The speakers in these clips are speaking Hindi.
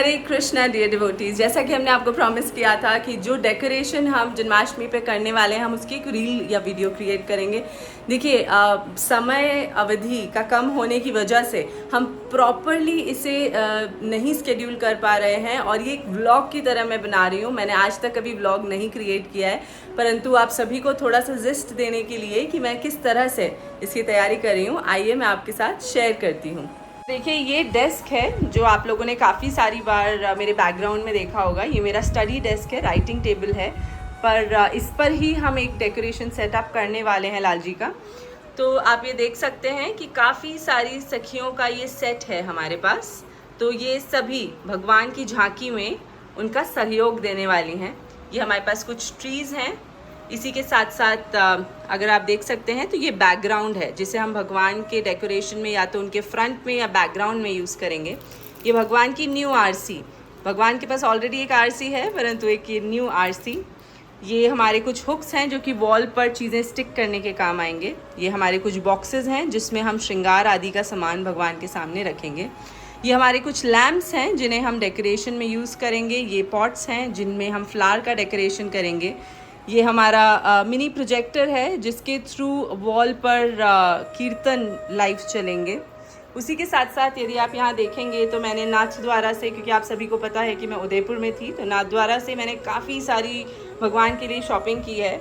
हरे कृष्णा डियर डिवोटीज, जैसा कि हमने आपको प्रॉमिस किया था कि जो डेकोरेशन हम जन्माष्टमी पे करने वाले हैं हम उसकी एक रील या वीडियो क्रिएट करेंगे। देखिए समय अवधि का कम होने की वजह से हम प्रॉपरली इसे नहीं स्केड्यूल कर पा रहे हैं और ये एक व्लॉग की तरह मैं बना रही हूँ। मैंने आज तक कभी व्लॉग नहीं क्रिएट किया है, परंतु आप सभी को थोड़ा सा जिस्ट देने के लिए कि मैं किस तरह से इसकी तैयारी कर रही हूँ, आइए मैं आपके साथ शेयर करती हूँ। देखिए ये डेस्क है जो आप लोगों ने काफ़ी सारी बार मेरे बैकग्राउंड में देखा होगा। ये मेरा स्टडी डेस्क है, राइटिंग टेबल है, पर इस पर ही हम एक डेकोरेशन सेटअप करने वाले हैं लाल जी का। तो आप ये देख सकते हैं कि काफ़ी सारी सखियों का ये सेट है हमारे पास। तो ये सभी भगवान की झांकी में उनका सहयोग देने वाली हैं। ये हमारे पास कुछ ट्रीज़ हैं। इसी के साथ साथ अगर आप देख सकते हैं तो ये बैकग्राउंड है जिसे हम भगवान के डेकोरेशन में या तो उनके फ्रंट में या बैकग्राउंड में यूज़ करेंगे। ये भगवान की न्यू आरसी, भगवान के पास ऑलरेडी एक आरसी है परंतु एक ये न्यू आरसी। ये हमारे कुछ हुक्स हैं जो कि वॉल पर चीज़ें स्टिक करने के काम आएंगे। ये हमारे कुछ बॉक्सेस हैं जिसमें हम श्रृंगार आदि का सामान भगवान के सामने रखेंगे। ये हमारे कुछ लैम्प्स हैं जिन्हें हम डेकोरेशन में यूज़ करेंगे। ये पॉट्स हैं जिनमें हम फ्लावर का डेकोरेशन करेंगे। ये हमारा मिनी प्रोजेक्टर है जिसके थ्रू वॉल पर कीर्तन लाइव चलेंगे। उसी के साथ साथ यदि आप यहाँ देखेंगे तो मैंने नाथद्वारा से, क्योंकि आप सभी को पता है कि मैं उदयपुर में थी, तो नाथद्वारा से मैंने काफ़ी सारी भगवान के लिए शॉपिंग की है।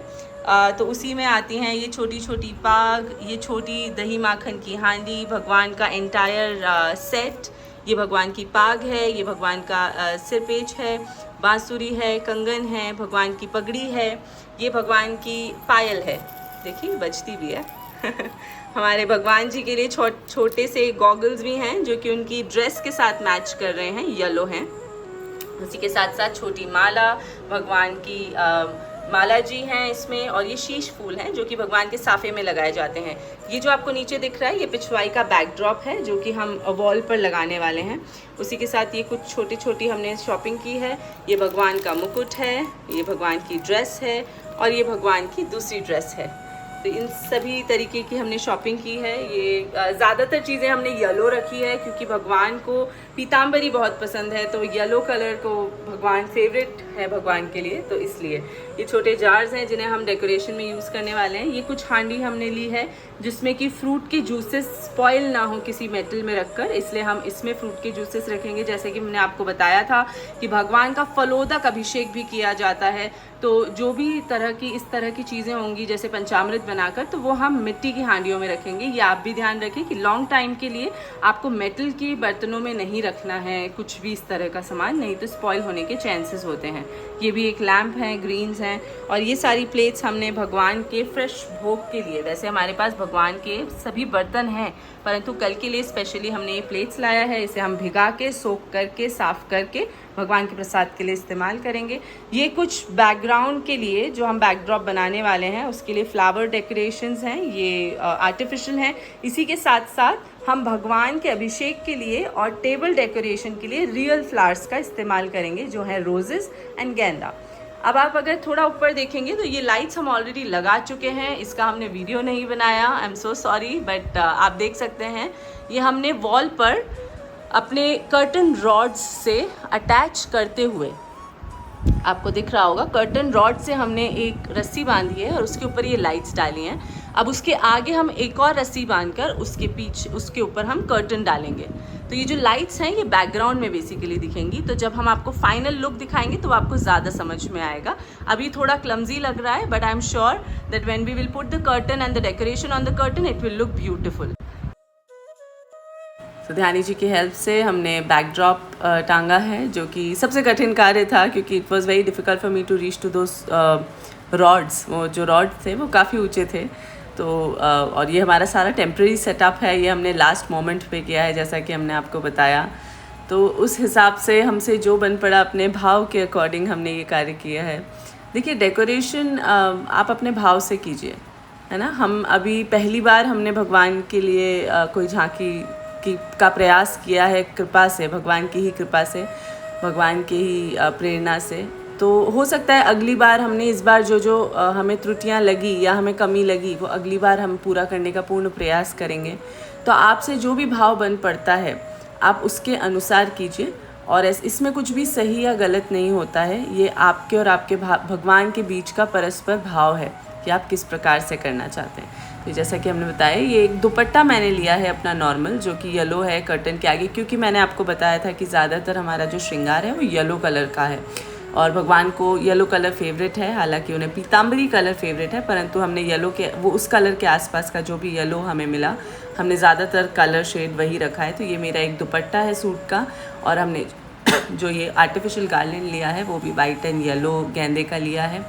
तो उसी में आती हैं ये छोटी छोटी पाग, ये छोटी दही माखन की हांडी, भगवान का एंटायर सेट। ये भगवान की पाग है, ये भगवान का सिरपेच है, बांसुरी है, कंगन है, भगवान की पगड़ी है, ये भगवान की पायल है, देखिए बजती भी है। हमारे भगवान जी के लिए छोटे से गॉगल्स भी हैं जो कि उनकी ड्रेस के साथ मैच कर रहे हैं, येलो हैं। उसी के साथ साथ छोटी माला, भगवान की माला जी हैं इसमें, और ये शीश फूल हैं जो कि भगवान के साफे में लगाए जाते हैं। ये जो आपको नीचे दिख रहा है ये पिछवाई का बैकड्रॉप है जो कि हम वॉल पर लगाने वाले हैं। उसी के साथ ये कुछ छोटी छोटी हमने शॉपिंग की है। ये भगवान का मुकुट है, ये भगवान की ड्रेस है और ये भगवान की दूसरी ड्रेस है। तो इन सभी तरीके की हमने शॉपिंग की है। ये ज़्यादातर चीज़ें हमने येलो रखी है क्योंकि भगवान को पीताम्बरी बहुत पसंद है, तो येलो कलर को भगवान फेवरेट है भगवान के लिए, तो इसलिए ये छोटे जार्स हैं जिन्हें हम डेकोरेशन में यूज़ करने वाले हैं। ये कुछ हांडी हमने ली है जिसमें कि फ्रूट के जूसेस स्पॉइल ना हो किसी मेटल में रखकर, इसलिए हम इसमें फ्रूट के जूसेस रखेंगे। जैसे कि मैंने आपको बताया था कि भगवान का फलोदक अभिषेक भी किया जाता है, तो जो भी इस तरह की चीज़ें होंगी जैसे पंचामृत बनाकर, तो वो हम मिट्टी की हांडियों में रखेंगे। ये आप भी ध्यान रखें कि लॉन्ग टाइम के लिए आपको मेटल के बर्तनों में नहीं रखना है कुछ भी इस तरह का सामान, नहीं तो स्पॉइल होने के चांसेस होते हैं। ये भी एक लैम्प है, ग्रीन्स हैं, और ये सारी प्लेट्स हमने भगवान के फ्रेश भोग के लिए, वैसे हमारे पास भगवान के सभी बर्तन हैं परंतु कल के लिए स्पेशली हमने ये प्लेट्स लाया है। इसे हम भिगा के, सोख करके, साफ़ करके भगवान के प्रसाद के लिए इस्तेमाल करेंगे। ये कुछ बैकग्राउंड के लिए जो हम बैकड्रॉप बनाने वाले हैं उसके लिए फ्लावर डेकोरेशंस हैं, ये आर्टिफिशियल हैं। इसी के साथ साथ हम भगवान के अभिषेक के लिए और टेबल डेकोरेशन के लिए रियल फ्लावर्स का इस्तेमाल करेंगे जो है रोजेस एंड गेंदा। अब आप अगर थोड़ा ऊपर देखेंगे तो ये लाइट्स हम ऑलरेडी लगा चुके हैं, इसका हमने वीडियो नहीं बनाया, I am so sorry, but आप देख सकते हैं ये हमने वॉल पर अपने कर्टन रॉड्स से अटैच करते हुए, आपको दिख रहा होगा कर्टन रॉड से हमने एक रस्सी बांधी है और उसके ऊपर ये लाइट्स डाली हैं। अब उसके आगे हम एक और रस्सी बांधकर उसके ऊपर हम कर्टन डालेंगे। तो ये जो लाइट्स हैं ये बैकग्राउंड में बेसिकली दिखेंगी, तो जब हम आपको फाइनल लुक दिखाएंगे तो आपको ज़्यादा समझ में आएगा। अभी थोड़ा क्लमजी लग रहा है but I am sure that when we will put the curtain and the decoration on the curtain it will look beautiful. तो ध्यानी जी की हेल्प से हमने बैकड्रॉप टांगा है जो कि सबसे कठिन कार्य था क्योंकि it was very difficult for me to reach to those rods. वो जो रॉड थे वो काफ़ी ऊंचे थे, तो और ये हमारा सारा टेम्प्रेरी सेटअप है, ये हमने लास्ट मोमेंट पे किया है जैसा कि हमने आपको बताया। तो उस हिसाब से हमसे जो बन पड़ा अपने भाव के अकॉर्डिंग हमने ये कार्य किया है। देखिए डेकोरेशन आप अपने भाव से कीजिए, है ना। हम अभी पहली बार हमने भगवान के लिए कोई झांकी का प्रयास किया है, कृपा से, भगवान की ही कृपा से, भगवान की ही प्रेरणा से। तो हो सकता है अगली बार हमने इस बार जो हमें त्रुटियां लगी या हमें कमी लगी वो अगली बार हम पूरा करने का पूर्ण प्रयास करेंगे। तो आपसे जो भी भाव बन पड़ता है आप उसके अनुसार कीजिए और इसमें कुछ भी सही या गलत नहीं होता है, ये आपके और आपके भगवान के बीच का परस्पर भाव है कि आप किस प्रकार से करना चाहते हैं। तो जैसा कि हमने बताया, ये एक दुपट्टा मैंने लिया है अपना नॉर्मल, जो कि येलो है कर्टन के आगे, क्योंकि मैंने आपको बताया था कि ज़्यादातर हमारा जो श्रृंगार है वो येलो कलर का है और भगवान को येलो कलर फेवरेट है। हालांकि उन्हें पीताम्बरी कलर फेवरेट है, परंतु हमने येलो के वो उस कलर के आसपास का जो भी येलो हमें मिला, हमने ज़्यादातर कलर शेड वही रखा है। तो ये मेरा एक दुपट्टा है सूट का, और हमने जो ये आर्टिफिशियल गार्लैंड लिया है वो भी वाइट एंड येलो गेंदे का लिया है।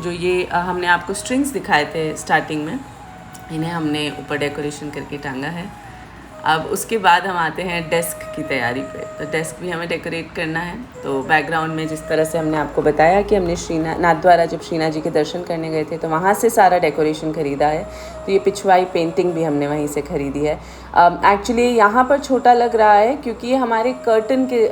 जो ये हमने आपको स्ट्रिंग्स दिखाए थे स्टार्टिंग में, इन्हें हमने ऊपर डेकोरेशन करके टांगा है। अब उसके बाद हम आते हैं डेस्क की तैयारी पे। तो डेस्क भी हमें डेकोरेट करना है। तो बैकग्राउंड में जिस तरह से हमने आपको बताया कि हमने श्रीनाथ द्वारा जब श्रीनाथ जी के दर्शन करने गए थे तो वहाँ से सारा डेकोरेशन ख़रीदा है। तो ये पिछवाई पेंटिंग भी हमने वहीं से ख़रीदी है। एक्चुअली यहाँ पर छोटा लग रहा है क्योंकि ये हमारे कर्टन के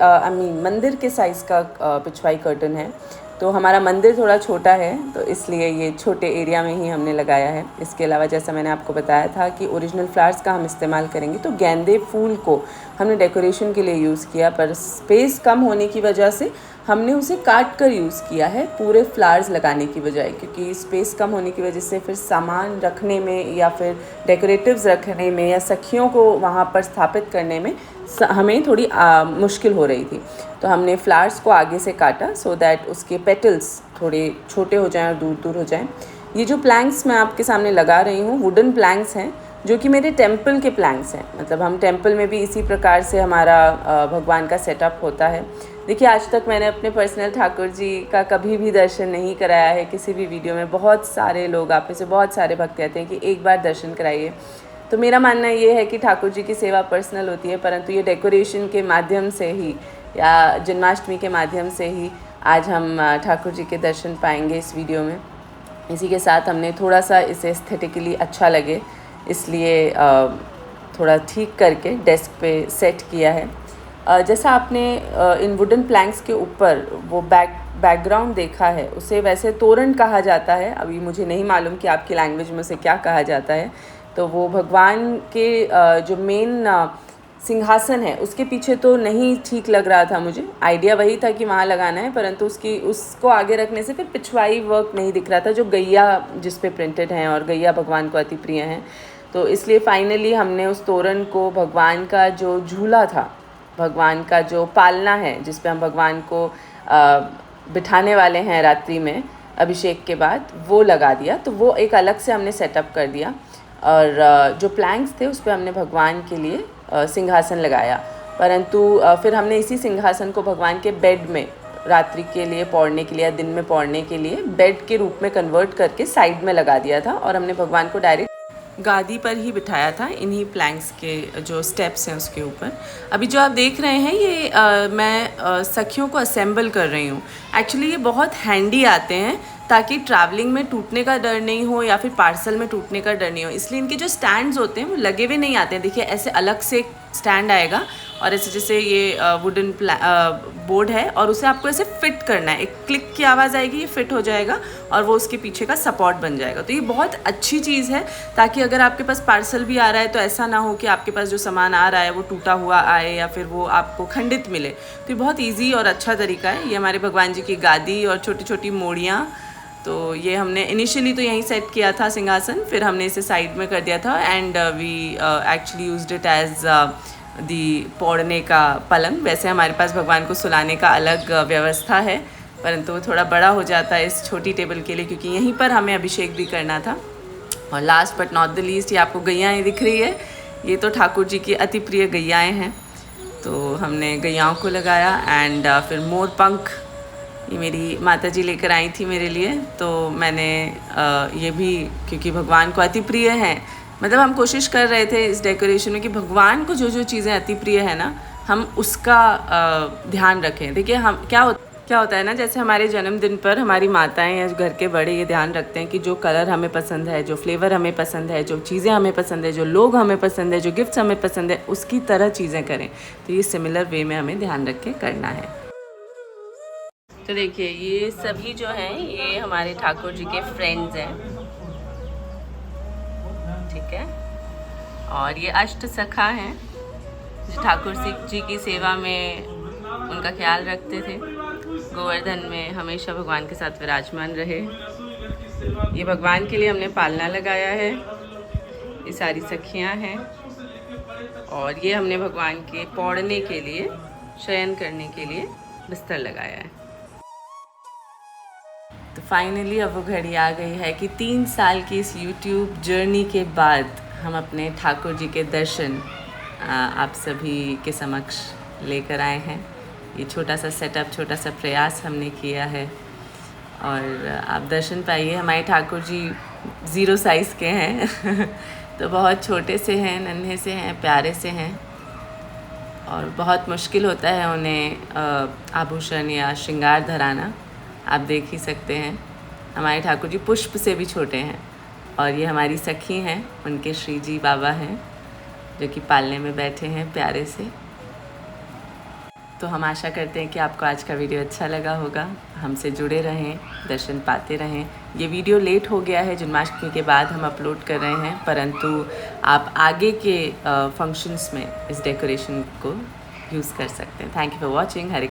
मंदिर के साइज़ का पिछवाई कर्टन है। तो हमारा मंदिर थोड़ा छोटा है, तो इसलिए ये छोटे एरिया में ही हमने लगाया है। इसके अलावा जैसा मैंने आपको बताया था कि ओरिजिनल फ्लावर्स का हम इस्तेमाल करेंगे, तो गेंदे फूल को हमने डेकोरेशन के लिए यूज़ किया, पर स्पेस कम होने की वजह से हमने उसे काट कर यूज़ किया है पूरे फ्लावर्स लगाने की बजाय, क्योंकि स्पेस कम होने की वजह से फिर सामान रखने में या फिर डेकोरेटिव्स रखने में या सखियों को वहाँ पर स्थापित करने में हमें थोड़ी मुश्किल हो रही थी। तो हमने फ्लावर्स को आगे से काटा सो दैट उसके पेटल्स थोड़े छोटे हो जाएं और दूर दूर हो जाएं। ये जो प्लैंक्स मैं आपके सामने लगा रही हूँ वुडन प्लैंक्स हैं, जो कि मेरे टेम्पल के प्लैंक्स हैं। मतलब हम टेम्पल में भी इसी प्रकार से हमारा भगवान का सेटअप होता है। देखिए, आज तक मैंने अपने पर्सनल ठाकुर जी का कभी भी दर्शन नहीं कराया है किसी भी वीडियो में। बहुत सारे लोग, आप में से बहुत सारे भक्त कहते हैं कि एक बार दर्शन कराइए। तो मेरा मानना ये है कि ठाकुर जी की सेवा पर्सनल होती है, परंतु ये डेकोरेशन के माध्यम से ही या जन्माष्टमी के माध्यम से ही आज हम ठाकुर जी के दर्शन पाएंगे इस वीडियो में। इसी के साथ हमने थोड़ा सा इसे एस्थेटिकली अच्छा लगे इसलिए थोड़ा ठीक करके डेस्क पे सेट किया है। जैसा आपने इन वुडन प्लैंक्स के ऊपर वो बैकग्राउंड देखा है, उसे वैसे तोरण कहा जाता है। अभी मुझे नहीं मालूम कि आपकी लैंग्वेज में उसे क्या कहा जाता है। तो वो भगवान के जो मेन सिंहासन है उसके पीछे तो नहीं ठीक लग रहा था मुझे। आइडिया वही था कि वहाँ लगाना है, परंतु उसको आगे रखने से फिर पिछवाई वर्क नहीं दिख रहा था जो गैया जिस पे प्रिंटेड हैं, और गैया भगवान को अति प्रिय हैं। तो इसलिए फाइनली हमने उस तोरण को भगवान का जो झूला था, भगवान का जो पालना है जिस पे हम भगवान को बिठाने वाले हैं रात्रि में अभिषेक के बाद, वो लगा दिया। तो वो एक अलग से हमने सेटअप कर दिया, और जो प्लैंक्स थे उस पर हमने भगवान के लिए सिंहासन लगाया। परंतु फिर हमने इसी सिंहासन को भगवान के बेड में रात्रि के लिए पौड़ने के लिए या दिन में पौड़ने के लिए बेड के रूप में कन्वर्ट करके साइड में लगा दिया था, और हमने भगवान को डायरेक्ट गादी पर ही बिठाया था इन्हीं प्लैंक्स के जो स्टेप्स हैं उसके ऊपर। अभी जो आप देख रहे हैं ये मैं सखियों को असेंबल कर रही हूँ। एक्चुअली ये बहुत हैंडी आते हैं ताकि ट्रैवलिंग में टूटने का डर नहीं हो या फिर पार्सल में टूटने का डर नहीं हो, इसलिए इनके जो स्टैंड्स होते हैं वो लगे हुए नहीं आते हैं। देखिए, ऐसे अलग से स्टैंड आएगा और ऐसे जैसे ये वुडन बोर्ड है और उसे आपको ऐसे फिट करना है। एक क्लिक की आवाज़ आएगी, ये फिट हो जाएगा और वो उसके पीछे का सपोर्ट बन जाएगा। तो ये बहुत अच्छी चीज़ है ताकि अगर आपके पास पार्सल भी आ रहा है तो ऐसा ना हो कि आपके पास जो सामान आ रहा है वो टूटा हुआ आए या फिर वो आपको खंडित मिले। तो ये बहुत ईजी और अच्छा तरीका है। ये हमारे भगवान जी की गादी और छोटी छोटी मोड़ियाँ, तो ये हमने इनिशियली तो यहीं सेट किया था सिंहासन, फिर हमने इसे साइड में कर दिया था and we actually used it as the पौड़ने का पलंग। वैसे हमारे पास भगवान को सुलाने का अलग व्यवस्था है, परंतु वो थोड़ा बड़ा हो जाता है इस छोटी टेबल के लिए, क्योंकि यहीं पर हमें अभिषेक भी करना था। और last but not the least, ये आपको गैयाएँ दिख रही है, ये तो ठाकुर जी की अति प्रिय गैयाएँ हैं। तो हमने गैयाओं को लगाया एंड फिर मोर पंख ये मेरी माता जी लेकर आई थी मेरे लिए। तो मैंने ये भी, क्योंकि भगवान को अति प्रिय हैं, मतलब हम कोशिश कर रहे थे इस डेकोरेशन में कि भगवान को जो जो चीज़ें अति प्रिय है ना, हम उसका ध्यान रखें। देखिए, हम क्या होता है ना, जैसे हमारे जन्मदिन पर हमारी माताएं या घर के बड़े ये ध्यान रखते हैं कि जो कलर हमें पसंद है, जो फ्लेवर हमें पसंद है, जो चीज़ें हमें पसंद है, जो लोग हमें पसंद है, जो गिफ्ट्स हमें पसंद है, उसकी तरह चीज़ें करें। तो ये सिमिलर वे में हमें ध्यान रख के करना है। तो देखिए, ये सभी जो हैं ये हमारे ठाकुर जी के फ्रेंड्स हैं, ठीक है। और ये अष्ट सखा हैं जो ठाकुर जी की सेवा में उनका ख्याल रखते थे। गोवर्धन में हमेशा भगवान के साथ विराजमान रहे। ये भगवान के लिए हमने पालना लगाया है। ये सारी सखियां हैं और ये हमने भगवान के पौड़ने के लिए, शयन करने के लिए बिस्तर लगाया है। तो फाइनली अब वो घड़ी आ गई है कि 3 साल की इस YouTube जर्नी के बाद हम अपने ठाकुर जी के दर्शन आप सभी के समक्ष लेकर आए हैं। ये छोटा सा सेटअप, छोटा सा प्रयास हमने किया है और आप दर्शन पाइए। हमारे ठाकुर जी 0 साइज़ के हैं तो बहुत छोटे से हैं, नन्हे से हैं, प्यारे से हैं और बहुत मुश्किल होता है उन्हें आभूषण या श्रृंगार धराना। आप देख ही सकते हैं हमारे ठाकुर जी पुष्प से भी छोटे हैं। और ये हमारी सखी हैं, उनके श्री जी बाबा हैं जो कि पालने में बैठे हैं प्यारे से। तो हम आशा करते हैं कि आपको आज का वीडियो अच्छा लगा होगा। हमसे जुड़े रहें, दर्शन पाते रहें। ये वीडियो लेट हो गया है, जन्माष्टमी के बाद हम अपलोड कर रहे हैं, परंतु आप आगे के फंक्शंस में इस डेकोरेशन को यूज़ कर सकते हैं। Thank you for watching. Hare